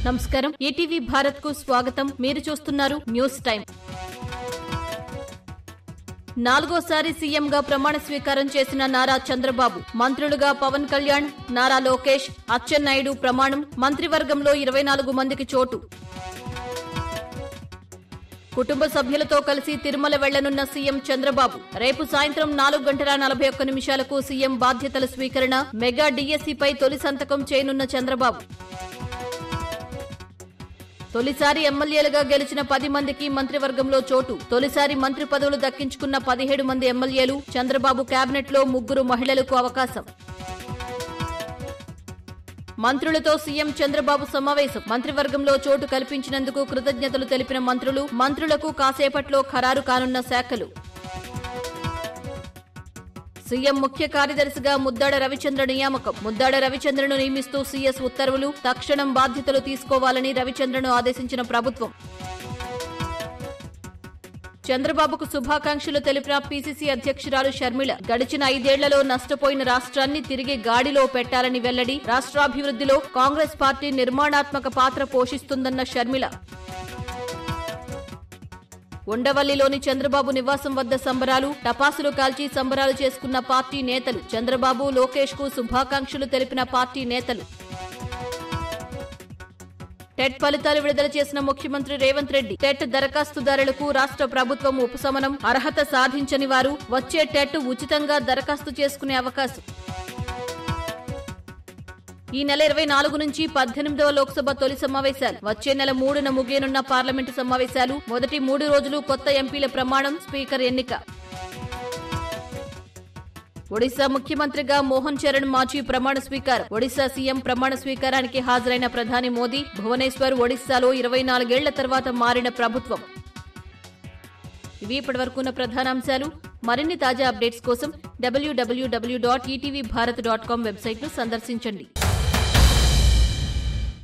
నమస్కారం. ఈటీవీ భారత్ కు స్వాగతం. మీరు చూస్తున్నారు న్యూస్ టైం. నాలుగోసారి సీఎంగా ప్రమాణ స్వీకారం చేసిన నారా చంద్రబాబు, మంత్రులుగా పవన్ కళ్యాణ్, నారా లోకేష్, అచ్చెన్నాయుడు ప్రమాణం. మంత్రివర్గంలో 24 మందికి చోటు. కుటుంబ సభ్యులతో కలిసి తిరుమల వెళ్లనున్న సీఎం చంద్రబాబు. రేపు సాయంత్రం 4:41 సీఎం బాధ్యతల స్వీకరణ. మెగా డీఎస్సీపై తొలి సంతకం చేయనున్న చంద్రబాబు. తొలిసారి ఎమ్మెల్యేలుగా గెలిచిన 10 మందికి మంత్రివర్గంలో చోటు. తొలిసారి మంత్రి పదవులు దక్కించుకున్న 17 మంది ఎమ్మెల్యేలు. చంద్రబాబు కేబినెట్లో 3 మహిళలకు అవకాశం. మంత్రులతో సీఎం చంద్రబాబు సమావేశం. మంత్రివర్గంలో చోటు కల్పించినందుకు కృతజ్ఞతలు తెలిపిన మంత్రులు. మంత్రులకు కాసేపట్లో ఖరారు కానున్న శాఖలు. సీఎం ముఖ్య కార్యదర్శిగా ముద్దాడ రవిచంద్ర నియామకం. ముద్దాడ రవిచంద్రను నియమిస్తూ సీఎస్ ఉత్తర్వులు. తక్షణం బాధ్యతలు తీసుకోవాలని రవిచంద్రను ఆదేశించిన ప్రభుత్వం. చంద్రబాబుకు శుభాకాంక్షలు తెలిపిన పీసీసీ అధ్యక్షురాలు షర్మిల. గడిచిన 5 ఏళ్లలో నష్టపోయిన రాష్ట్రాన్ని తిరిగి గాడిలో పెట్టాలని వెల్లడి. రాష్ట్రాభివృద్ధిలో కాంగ్రెస్ పార్టీ నిర్మాణాత్మక పాత్ర పోషిస్తుందన్న షర్మిల. ఉండవల్లిలోని చంద్రబాబు నివాసం వద్ద సంబరాలు. టపాసులు కాల్చి సంబరాలు చేసుకున్న పార్టీ నేతలు. చంద్రబాబు, లోకేష్ కు శుభాకాంక్షలు తెలిపిన పార్టీ నేతలు. టెట్ ఫలితాలు విడుదల చేసిన ముఖ్యమంత్రి రేవంత్ రెడ్డి. టెట్ దరఖాస్తుదారులకు రాష్ట్ర ప్రభుత్వం ఉపశమనం. అర్హత సాధించని వారు వచ్చే టెట్ ఉచితంగా దరఖాస్తు చేసుకునే అవకాశం. ఈ నెల 24 నుంచి 18వ లోక్సభ తొలి సమావేశాలు. వచ్చే నెల 3న ముగియనున్న పార్లమెంటు సమావేశాలు. మొదటి 3 రోజులు కొత్త ఎంపీల ప్రమాణం, స్పీకర్ ఎన్నిక. ఒడిశా ముఖ్యమంత్రిగా మోహన్ చరణ్ మాఝీ ప్రమాణ స్వీకారం. ఒడిశా సీఎం ప్రమాణ స్వీకారానికి హాజరైన ప్రధాని మోదీ. భువనేశ్వర్, ఒడిశాలో 24 ఏళ్ల తర్వాత మారిన ప్రభుత్వం. ఇవి ఇప్పటివరకున్న ప్రధానాంశాలు. మరిన్ని తాజా అప్డేట్స్ కోసం www.etvbharat.com వెబ్సైట్ను సందర్శించండి.